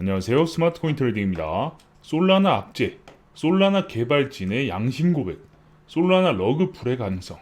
안녕하세요. 스마트코인 트레이딩입니다. 솔라나 악재, 솔라나 개발진의 양심 고백, 솔라나 러그풀의 가능성.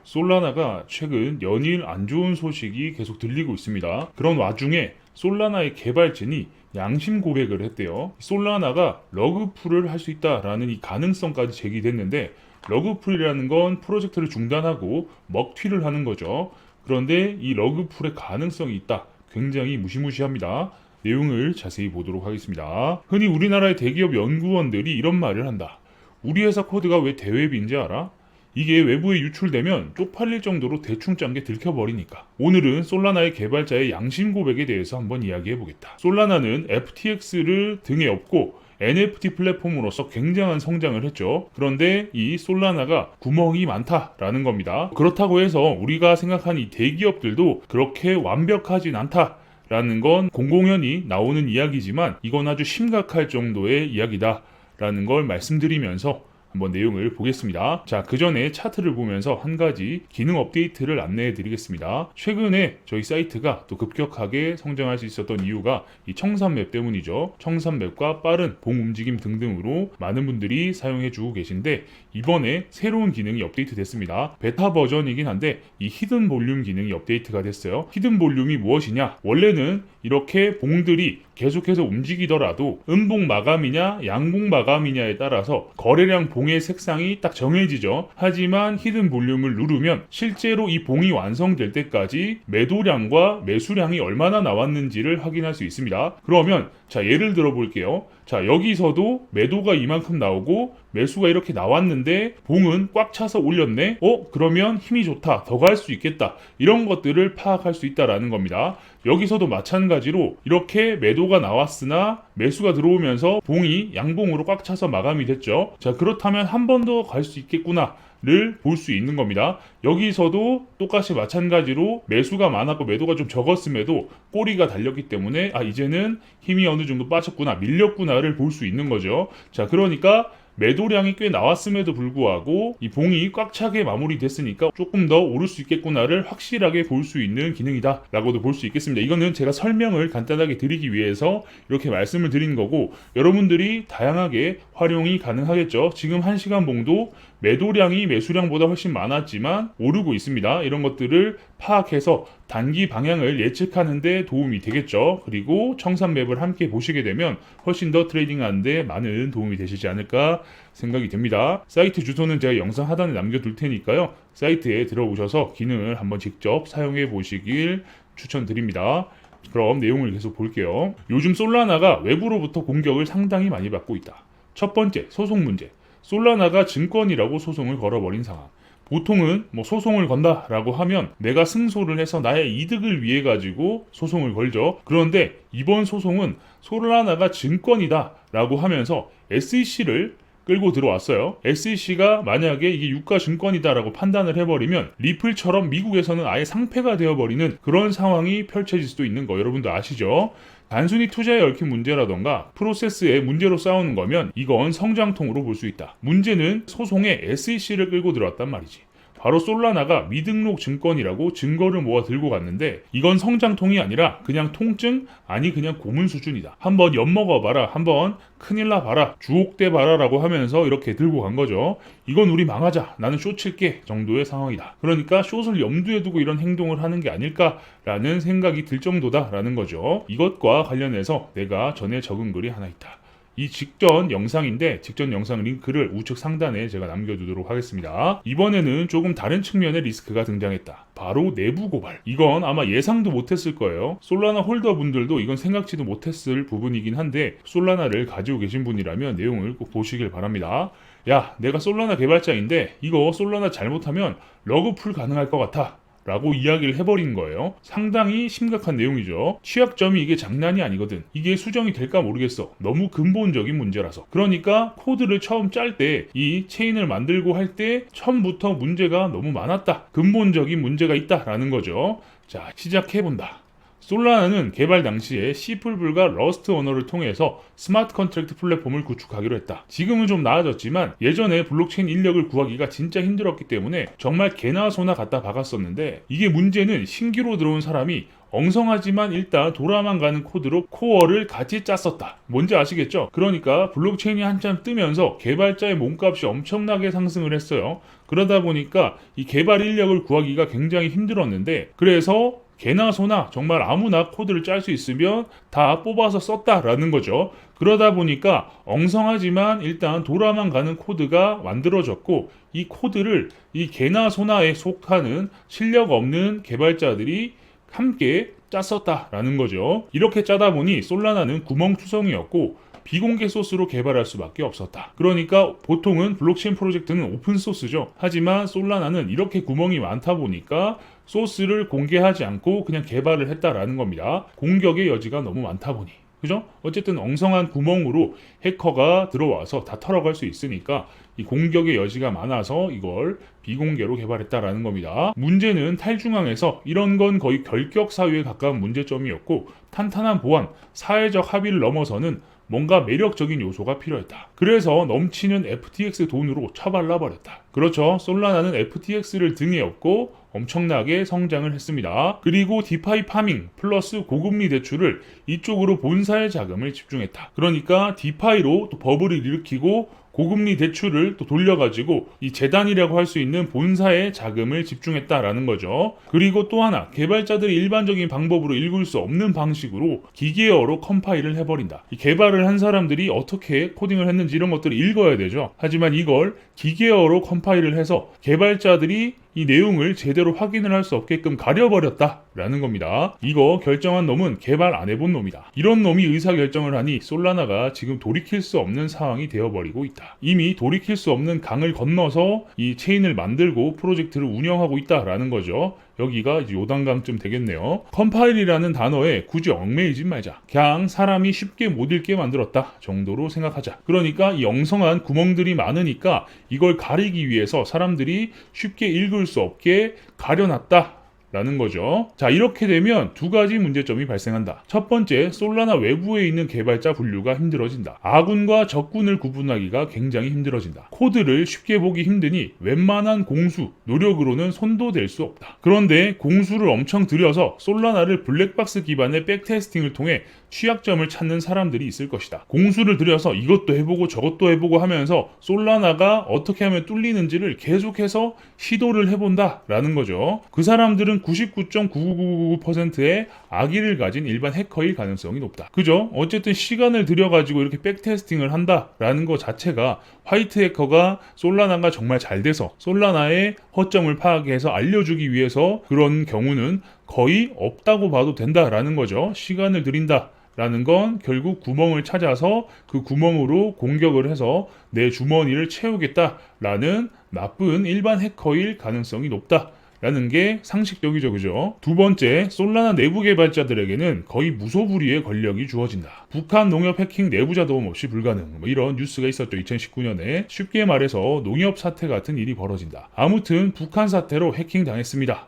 솔라나가 최근 연일 안 좋은 소식이 계속 들리고 있습니다. 그런 와중에 솔라나의 개발진이 양심 고백을 했대요. 솔라나가 러그풀을 할 수 있다라는 이 가능성까지 제기됐는데, 러그풀이라는 건 프로젝트를 중단하고 먹튀를 하는 거죠. 그런데 이 러그풀의 가능성이 있다. 굉장히 무시무시합니다. 내용을 자세히 보도록 하겠습니다. 흔히 우리나라의 대기업 연구원들이 이런 말을 한다. 우리 회사 코드가 왜 대웹인지 알아? 이게 외부에 유출되면 쪽팔릴 정도로 대충 짠 게 들켜버리니까. 오늘은 솔라나의 개발자의 양심 고백에 대해서 한번 이야기해보겠다. 솔라나는 FTX를 등에 업고 NFT 플랫폼으로서 굉장한 성장을 했죠. 그런데 이 솔라나가 구멍이 많다라는 겁니다. 그렇다고 해서 우리가 생각하는 이 대기업들도 그렇게 완벽하진 않다 라는 건 공공연히 나오는 이야기지만, 이건 아주 심각할 정도의 이야기다라는 걸 말씀드리면서 한번 내용을 보겠습니다. 자, 그 전에 차트를 보면서 한 가지 기능 업데이트를 안내해 드리겠습니다. 최근에 저희 사이트가 또 급격하게 성장할 수 있었던 이유가 이 청산맵 때문이죠. 청산맵과 빠른 봉 움직임 등등으로 많은 분들이 사용해 주고 계신데, 이번에 새로운 기능이 업데이트 됐습니다. 베타 버전이긴 한데 이 히든 볼륨 기능이 업데이트가 됐어요. 히든 볼륨이 무엇이냐? 원래는 이렇게 봉들이 계속해서 움직이더라도 음봉 마감이냐 양봉 마감이냐에 따라서 거래량 봉의 색상이 딱 정해지죠. 하지만 히든 볼륨을 누르면 실제로 이 봉이 완성될 때까지 매도량과 매수량이 얼마나 나왔는지를 확인할 수 있습니다. 그러면 자, 예를 들어 볼게요. 자, 여기서도 매도가 이만큼 나오고 매수가 이렇게 나왔는데 봉은 꽉 차서 올렸네? 그러면 힘이 좋다. 더 갈 수 있겠다. 이런 것들을 파악할 수 있다라는 겁니다. 여기서도 마찬가지로 이렇게 매도가 나왔으나 매수가 들어오면서 봉이 양봉으로 꽉 차서 마감이 됐죠. 자, 그렇다면 한 번 더 갈 수 있겠구나 를 볼 수 있는 겁니다. 여기서도 똑같이 마찬가지로 매수가 많았고 매도가 좀 적었음에도 꼬리가 달렸기 때문에 이제는 힘이 어느 정도 빠졌구나, 밀렸구나를 볼 수 있는 거죠. 자, 그러니까 매도량이 꽤 나왔음에도 불구하고 이 봉이 꽉 차게 마무리됐으니까 조금 더 오를 수 있겠구나를 확실하게 볼 수 있는 기능이다 라고도 볼 수 있겠습니다. 이거는 제가 설명을 간단하게 드리기 위해서 이렇게 말씀을 드린 거고, 여러분들이 다양하게 활용이 가능하겠죠. 지금 1시간 봉도 매도량이 매수량보다 훨씬 많았지만 오르고 있습니다. 이런 것들을 파악해서 단기 방향을 예측하는 데 도움이 되겠죠. 그리고 청산맵을 함께 보시게 되면 훨씬 더 트레이딩하는 데 많은 도움이 되시지 않을까 생각이 됩니다. 사이트 주소는 제가 영상 하단에 남겨둘 테니까요. 사이트에 들어오셔서 기능을 한번 직접 사용해 보시길 추천드립니다. 그럼 내용을 계속 볼게요. 요즘 솔라나가 외부로부터 공격을 상당히 많이 받고 있다. 첫 번째, 소송 문제. 솔라나가 증권이라고 소송을 걸어버린 상황. 보통은 소송을 건다라고 하면 내가 승소를 해서 나의 이득을 위해 가지고 소송을 걸죠. 그런데 이번 소송은 솔라나가 증권이다라고 하면서 SEC를 끌고 들어왔어요. SEC가 만약에 이게 유가 증권이다라고 판단을 해버리면 리플처럼 미국에서는 아예 상폐가 되어버리는 그런 상황이 펼쳐질 수도 있는 거 여러분도 아시죠? 단순히 투자에 얽힌 문제라던가 프로세스의 문제로 싸우는 거면 이건 성장통으로 볼 수 있다. 문제는 소송에 SEC를 끌고 들어왔단 말이지. 바로 솔라나가 미등록 증권이라고 증거를 모아 들고 갔는데, 이건 성장통이 아니라 그냥 통증, 아니 그냥 고문 수준이다. 한번 엿먹어봐라, 한번 큰일 나봐라, 주옥돼봐라 라고 하면서 이렇게 들고 간 거죠. 이건 우리 망하자, 나는 숏 칠게 정도의 상황이다. 그러니까 숏을 염두에 두고 이런 행동을 하는 게 아닐까라는 생각이 들 정도다라는 거죠. 이것과 관련해서 내가 전에 적은 글이 하나 있다. 이 직전 영상인데, 직전 영상 링크를 우측 상단에 제가 남겨두도록 하겠습니다. 이번에는 조금 다른 측면의 리스크가 등장했다. 바로 내부 고발. 이건 아마 예상도 못했을 거예요. 솔라나 홀더 분들도 이건 생각지도 못했을 부분이긴 한데, 솔라나를 가지고 계신 분이라면 내용을 꼭 보시길 바랍니다. 야, 내가 솔라나 개발자인데 이거 솔라나 잘못하면 러그풀 가능할 것 같아 라고 이야기를 해버린 거예요. 상당히 심각한 내용이죠. 취약점이 이게 장난이 아니거든. 이게 수정이 될까 모르겠어. 너무 근본적인 문제라서. 그러니까 코드를 처음 짤 때 이 체인을 만들고 할 때 처음부터 문제가 너무 많았다. 근본적인 문제가 있다라는 거죠. 자, 시작해본다. 솔라나는 개발 당시에 C++과 러스트 언어를 통해서 스마트 컨트랙트 플랫폼을 구축하기로 했다. 지금은 좀 나아졌지만 예전에 블록체인 인력을 구하기가 진짜 힘들었기 때문에 정말 개나 소나 갖다 박았었는데, 이게 문제는 신규로 들어온 사람이 엉성하지만 일단 돌아만 가는 코드로 코어를 같이 짰었다. 뭔지 아시겠죠? 그러니까 블록체인이 한참 뜨면서 개발자의 몸값이 엄청나게 상승을 했어요. 그러다 보니까 이 개발 인력을 구하기가 굉장히 힘들었는데, 그래서 개나 소나 정말 아무나 코드를 짤 수 있으면 다 뽑아서 썼다라는 거죠. 그러다 보니까 엉성하지만 일단 돌아만 가는 코드가 만들어졌고, 이 코드를 이 개나 소나에 속하는 실력 없는 개발자들이 함께 짰었다라는 거죠. 이렇게 짜다 보니 솔라나는 구멍투성이었고 비공개 소스로 개발할 수밖에 없었다. 그러니까 보통은 블록체인 프로젝트는 오픈 소스죠. 하지만 솔라나는 이렇게 구멍이 많다 보니까 소스를 공개하지 않고 그냥 개발을 했다라는 겁니다. 공격의 여지가 너무 많다 보니. 그죠? 어쨌든 엉성한 구멍으로 해커가 들어와서 다 털어갈 수 있으니까 이 공격의 여지가 많아서 이걸 비공개로 개발했다라는 겁니다. 문제는 탈중앙에서 이런 건 거의 결격 사유에 가까운 문제점이었고, 탄탄한 보안, 사회적 합의를 넘어서는 뭔가 매력적인 요소가 필요했다. 그래서 넘치는 FTX 돈으로 처발라버렸다. 그렇죠. 솔라나는 FTX를 등에 업고 엄청나게 성장을 했습니다. 그리고 디파이 파밍 플러스 고금리 대출을 이쪽으로 본사의 자금을 집중했다. 그러니까 디파이로 또 버블을 일으키고 고금리 대출을 또 돌려가지고 이 재단이라고 할 수 있는 본사의 자금을 집중했다라는 거죠. 그리고 또 하나, 개발자들이 일반적인 방법으로 읽을 수 없는 방식으로 기계어로 컴파일을 해버린다. 이 개발을 한 사람들이 어떻게 코딩을 했는지 이런 것들을 읽어야 되죠. 하지만 이걸 기계어로 컴파일을 해서 개발자들이 이 내용을 제대로 확인을 할 수 없게끔 가려버렸다라는 겁니다. 이거 결정한 놈은 개발 안 해본 놈이다. 이런 놈이 의사결정을 하니 솔라나가 지금 돌이킬 수 없는 상황이 되어버리고 있다. 이미 돌이킬 수 없는 강을 건너서 이 체인을 만들고 프로젝트를 운영하고 있다라는 거죠. 여기가 이제 요단강쯤 되겠네요. 컴파일이라는 단어에 굳이 얽매이지 말자. 그냥 사람이 쉽게 못 읽게 만들었다 정도로 생각하자. 그러니까 이 엉성한 구멍들이 많으니까 이걸 가리기 위해서 사람들이 쉽게 읽을 수 없게 가려놨다 라는 거죠. 자, 이렇게 되면 두 가지 문제점이 발생한다. 첫 번째, 솔라나 외부에 있는 개발자 분류가 힘들어진다. 아군과 적군을 구분하기가 굉장히 힘들어진다. 코드를 쉽게 보기 힘드니 웬만한 공수, 노력으로는 손도 댈 수 없다. 그런데 공수를 엄청 들여서 솔라나를 블랙박스 기반의 백테스팅을 통해 취약점을 찾는 사람들이 있을 것이다. 공수를 들여서 이것도 해보고 저것도 해보고 하면서 솔라나가 어떻게 하면 뚫리는지를 계속해서 시도를 해본다 라는 거죠. 그 사람들은 99.9999%의 악의를 가진 일반 해커일 가능성이 높다. 그죠? 어쨌든 시간을 들여가지고 이렇게 백테스팅을 한다라는 것 자체가 화이트 해커가 솔라나가 정말 잘 돼서 솔라나의 허점을 파악해서 알려주기 위해서 그런 경우는 거의 없다고 봐도 된다라는 거죠. 시간을 들인다. 라는 건 결국 구멍을 찾아서 그 구멍으로 공격을 해서 내 주머니를 채우겠다라는 나쁜 일반 해커일 가능성이 높다. 라는 게 상식적이죠, 그죠? 두 번째, 솔라나 내부 개발자들에게는 거의 무소불위의 권력이 주어진다. 북한 농협 해킹 내부자 도움 없이 불가능. 이런 뉴스가 있었죠, 2019년에. 쉽게 말해서 농협 사태 같은 일이 벌어진다. 아무튼 북한 사태로 해킹 당했습니다.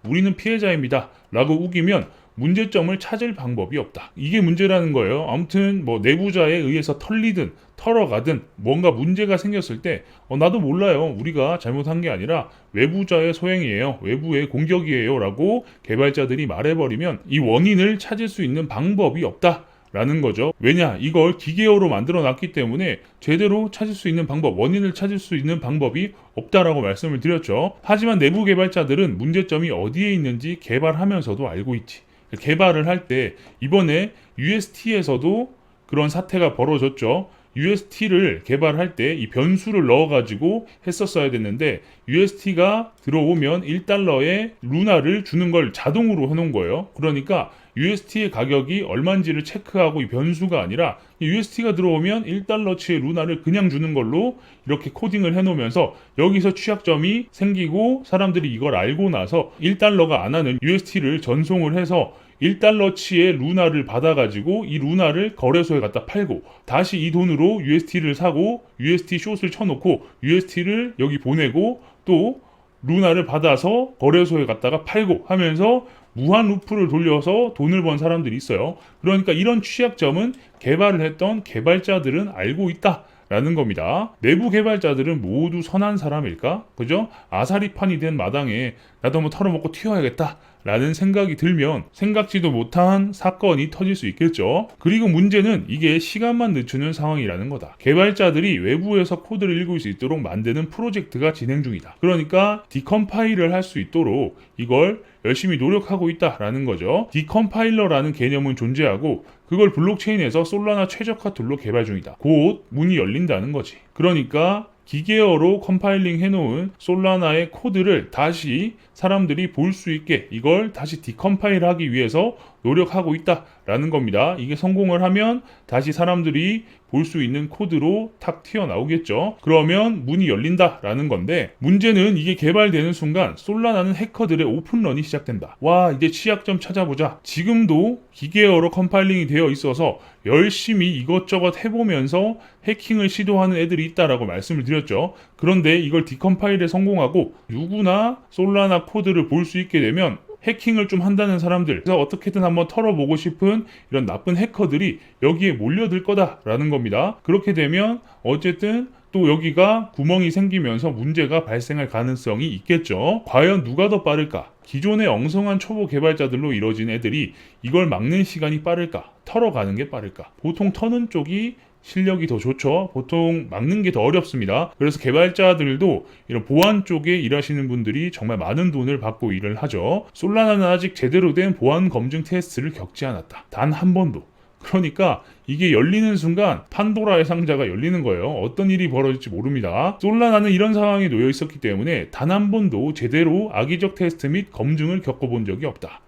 우리는 피해자입니다. 라고 우기면 문제점을 찾을 방법이 없다. 이게 문제라는 거예요. 아무튼 뭐 내부자에 의해서 털리든 털어가든 뭔가 문제가 생겼을 때 나도 몰라요. 우리가 잘못한 게 아니라 외부자의 소행이에요. 외부의 공격이에요. 라고 개발자들이 말해버리면 이 원인을 찾을 수 있는 방법이 없다. 라는 거죠. 왜냐? 이걸 기계어로 만들어 놨기 때문에 제대로 찾을 수 있는 방법, 원인을 찾을 수 있는 방법이 없다라고 말씀을 드렸죠. 하지만 내부 개발자들은 문제점이 어디에 있는지 개발하면서도 알고 있지. 개발을 할 때 이번에 UST에서도 그런 사태가 벌어졌죠. UST를 개발할 때 이 변수를 넣어가지고 했었어야 됐는데 UST가 들어오면 1달러에 루나를 주는 걸 자동으로 해놓은 거예요. 그러니까 UST의 가격이 얼마인지를 체크하고 이 변수가 아니라 UST가 들어오면 1달러치의 루나를 그냥 주는 걸로 이렇게 코딩을 해놓으면서 여기서 취약점이 생기고 사람들이 이걸 알고 나서 1달러가 안 하는 UST를 전송을 해서 1달러치의 루나를 받아가지고 이 루나를 거래소에 갖다 팔고 다시 이 돈으로 UST를 사고 UST 숏을 쳐놓고 UST를 여기 보내고 또 루나를 받아서 거래소에 갖다가 팔고 하면서 무한 루프를 돌려서 돈을 번 사람들이 있어요. 그러니까 이런 취약점은 개발을 했던 개발자들은 알고 있다. 라는 겁니다. 내부 개발자들은 모두 선한 사람일까? 그죠? 아사리판이 된 마당에 나도 한번 털어먹고 튀어야겠다 라는 생각이 들면 생각지도 못한 사건이 터질 수 있겠죠. 그리고 문제는 이게 시간만 늦추는 상황이라는 거다. 개발자들이 외부에서 코드를 읽을 수 있도록 만드는 프로젝트가 진행 중이다. 그러니까 디컴파일을 할 수 있도록 이걸 열심히 노력하고 있다라는 거죠. 디컴파일러라는 개념은 존재하고 그걸 블록체인에서 솔라나 최적화 툴로 개발 중이다. 곧 문이 열린다는 거지. 그러니까 기계어로 컴파일링 해놓은 솔라나의 코드를 다시 사람들이 볼 수 있게 이걸 다시 디컴파일 하기 위해서 노력하고 있다라는 겁니다. 이게 성공을 하면 다시 사람들이 볼 수 있는 코드로 탁 튀어나오겠죠. 그러면 문이 열린다라는 건데 문제는 이게 개발되는 순간 솔라나는 해커들의 오픈런이 시작된다. 와, 이제 취약점 찾아보자. 지금도 기계어로 컴파일링이 되어 있어서 열심히 이것저것 해보면서 해킹을 시도하는 애들이 있다라고 말씀을 드렸죠. 그런데 이걸 디컴파일에 성공하고 누구나 솔라나 코드를 볼 수 있게 되면 해킹을 좀 한다는 사람들, 그래서 어떻게든 한번 털어보고 싶은 이런 나쁜 해커들이 여기에 몰려들 거다라는 겁니다. 그렇게 되면 어쨌든 또 여기가 구멍이 생기면서 문제가 발생할 가능성이 있겠죠. 과연 누가 더 빠를까? 기존의 엉성한 초보 개발자들로 이루어진 애들이 이걸 막는 시간이 빠를까? 털어가는 게 빠를까? 보통 터는 쪽이 실력이 더 좋죠. 보통 막는 게 더 어렵습니다. 그래서 개발자들도 이런 보안 쪽에 일하시는 분들이 정말 많은 돈을 받고 일을 하죠. 솔라나는 아직 제대로 된 보안 검증 테스트를 겪지 않았다. 단 한 번도. 그러니까 이게 열리는 순간 판도라의 상자가 열리는 거예요. 어떤 일이 벌어질지 모릅니다. 솔라나는 이런 상황에 놓여 있었기 때문에 단 한 번도 제대로 악의적 테스트 및 검증을 겪어본 적이 없다.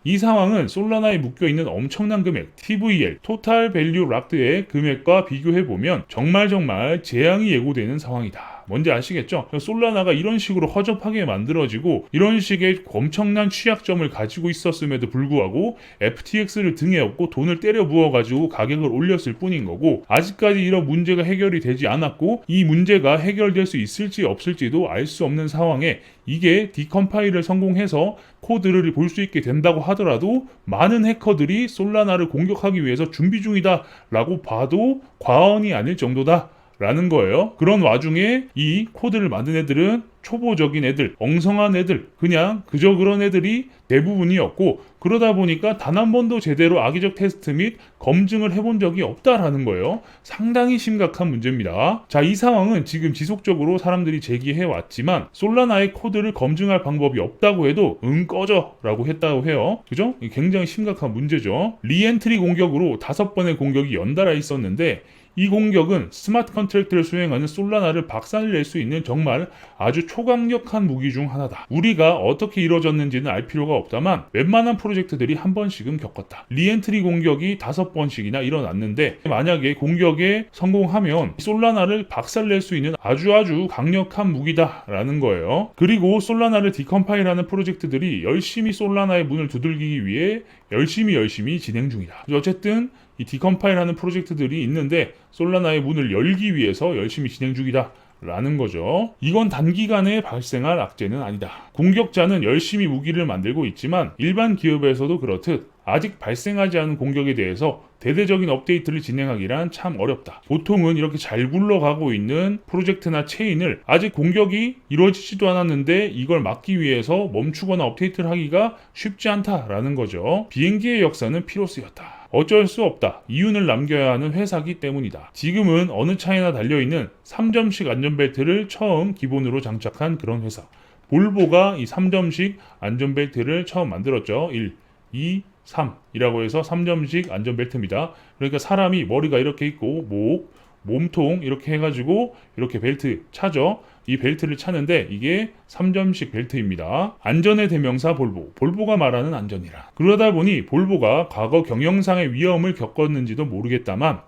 이 상황은 솔라나에 묶여있는 엄청난 금액 TVL, 토탈 밸류 락드의 금액과 비교해보면 정말 재앙이 예고되는 상황이다. 뭔지 아시겠죠? 솔라나가 이런 식으로 허접하게 만들어지고 이런 식의 엄청난 취약점을 가지고 있었음에도 불구하고 FTX를 등에 업고 돈을 때려 부어가지고 가격을 올렸을 뿐인 거고 아직까지 이런 문제가 해결이 되지 않았고 이 문제가 해결될 수 있을지 없을지도 알 수 없는 상황에 이게 디컴파일을 성공해서 코드를 볼 수 있게 된다고 하더라도 많은 해커들이 솔라나를 공격하기 위해서 준비 중이다 라고 봐도 과언이 아닐 정도다 라는 거예요. 그런 와중에 이 코드를 만든 애들은 초보적인 애들, 엉성한 애들, 그냥 그저 그런 애들이 대부분이었고 그러다 보니까 단 한 번도 제대로 악의적 테스트 및 검증을 해본 적이 없다라는 거예요. 상당히 심각한 문제입니다. 자, 이 상황은 지금 지속적으로 사람들이 제기해 왔지만 솔라나의 코드를 검증할 방법이 없다고 해도 꺼져 라고 했다고 해요. 그죠? 굉장히 심각한 문제죠. 리엔트리 공격으로 5번의 공격이 연달아 있었는데 이 공격은 스마트 컨트랙트를 수행하는 솔라나를 박살낼 수 있는 정말 아주 초강력한 무기 중 하나다. 우리가 어떻게 이루어졌는지는 알 필요가 없다만 웬만한 프로젝트들이 한 번씩은 겪었다. 리엔트리 공격이 5번씩이나 일어났는데 만약에 공격에 성공하면 솔라나를 박살낼 수 있는 아주 강력한 무기다라는 거예요. 그리고 솔라나를 디컴파일하는 프로젝트들이 열심히 솔라나의 문을 두들기기 위해 열심히 진행 중이다. 어쨌든 이 디컴파일하는 프로젝트들이 있는데 솔라나의 문을 열기 위해서 열심히 진행 중이다 라는 거죠. 이건 단기간에 발생할 악재는 아니다. 공격자는 열심히 무기를 만들고 있지만 일반 기업에서도 그렇듯 아직 발생하지 않은 공격에 대해서 대대적인 업데이트를 진행하기란 참 어렵다. 보통은 이렇게 잘 굴러가고 있는 프로젝트나 체인을 아직 공격이 이루어지지도 않았는데 이걸 막기 위해서 멈추거나 업데이트를 하기가 쉽지 않다라는 거죠. 비행기의 역사는 피로스였다. 어쩔 수 없다. 이윤을 남겨야 하는 회사기 때문이다. 지금은 어느 차에나 달려있는 3점식 안전벨트를 처음 기본으로 장착한 그런 회사. 볼보가 이 3점식 안전벨트를 처음 만들었죠. 1, 2, 3이라고 해서 3점식 안전벨트입니다. 그러니까 사람이 머리가 이렇게 있고 몸통 이렇게 해가지고 이렇게 벨트 차죠. 이 벨트를 차는데 이게 3점식 벨트입니다. 안전의 대명사 볼보. 볼보가 말하는 안전이라. 그러다 보니 볼보가 과거 경영상의 위험을 겪었는지도 모르겠다만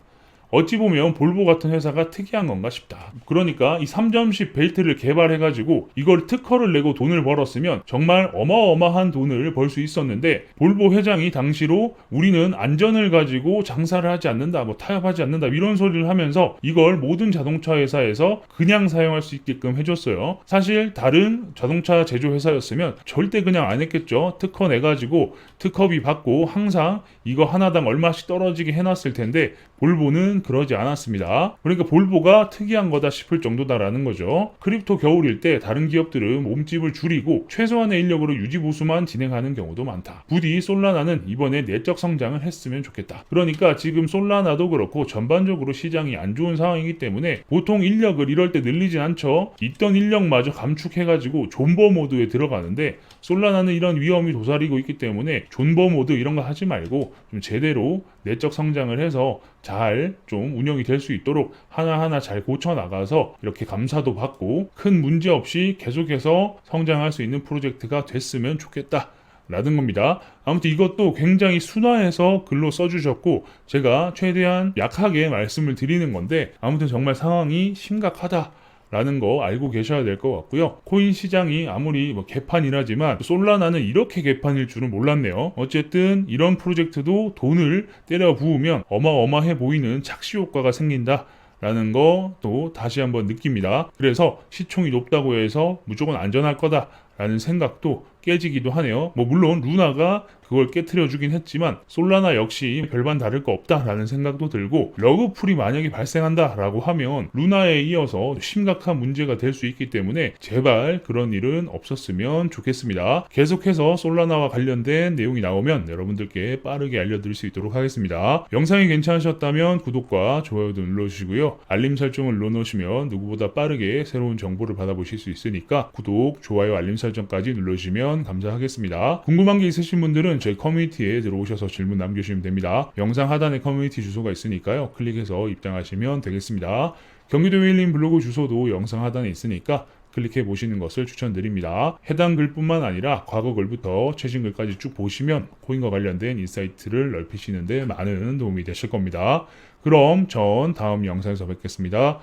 어찌 보면 볼보 같은 회사가 특이한 건가 싶다. 그러니까 이 3점식 벨트를 개발해가지고 이걸 특허를 내고 돈을 벌었으면 정말 어마어마한 돈을 벌 수 있었는데 볼보 회장이 당시로 우리는 안전을 가지고 장사를 하지 않는다, 타협하지 않는다 이런 소리를 하면서 이걸 모든 자동차 회사에서 그냥 사용할 수 있게끔 해줬어요. 사실 다른 자동차 제조 회사였으면 절대 그냥 안 했겠죠. 특허 내가지고 특허비 받고 항상 이거 하나당 얼마씩 떨어지게 해놨을 텐데 볼보는 솔라나는 그러지 않았습니다. 그러니까 볼보가 특이한 거다 싶을 정도다라는 거죠. 크립토 겨울일 때 다른 기업들은 몸집을 줄이고 최소한의 인력으로 유지 보수만 진행하는 경우도 많다. 부디 솔라나는 이번에 내적 성장을 했으면 좋겠다. 그러니까 지금 솔라나도 그렇고 전반적으로 시장이 안 좋은 상황이기 때문에 보통 인력을 이럴 때 늘리진 않죠. 있던 인력마저 감축해가지고 존버 모드에 들어가는데 솔라나는 이런 위험이 도사리고 있기 때문에 존버 모드 이런 거 하지 말고 좀 제대로 내적 성장을 해서 잘 좀 운영이 될 수 있도록 하나하나 잘 고쳐 나가서 이렇게 감사도 받고 큰 문제 없이 계속해서 성장할 수 있는 프로젝트가 됐으면 좋겠다 라는 겁니다. 아무튼 이것도 굉장히 순화해서 글로 써주셨고 제가 최대한 약하게 말씀을 드리는 건데 아무튼 정말 상황이 심각하다 라는 거 알고 계셔야 될 것 같고요. 코인 시장이 아무리 개판이라지만 솔라나는 이렇게 개판일 줄은 몰랐네요. 어쨌든 이런 프로젝트도 돈을 때려 부으면 어마어마해 보이는 착시 효과가 생긴다. 라는 것도 다시 한번 느낍니다. 그래서 시총이 높다고 해서 무조건 안전할 거다 라는 생각도 깨지기도 하네요. 물론 루나가 그걸 깨트려 주긴 했지만 솔라나 역시 별반 다를 거 없다라는 생각도 들고 러그풀이 만약에 발생한다라고 하면 루나에 이어서 심각한 문제가 될 수 있기 때문에 제발 그런 일은 없었으면 좋겠습니다. 계속해서 솔라나와 관련된 내용이 나오면 여러분들께 빠르게 알려드릴 수 있도록 하겠습니다. 영상이 괜찮으셨다면 구독과 좋아요도 눌러주시고요. 알림 설정을 눌러놓으시면 누구보다 빠르게 새로운 정보를 받아보실 수 있으니까 구독, 좋아요, 알림 설정까지 눌러주시면 감사하겠습니다. 궁금한 게 있으신 분들은 저희 커뮤니티에 들어오셔서 질문 남겨주시면 됩니다. 영상 하단에 커뮤니티 주소가 있으니까요. 클릭해서 입장하시면 되겠습니다. 경기도 웨일린 블로그 주소도 영상 하단에 있으니까 클릭해 보시는 것을 추천드립니다. 해당 글뿐만 아니라 과거 글부터 최신 글까지 쭉 보시면 코인과 관련된 인사이트를 넓히시는 데 많은 도움이 되실 겁니다. 그럼 전 다음 영상에서 뵙겠습니다.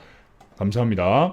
감사합니다.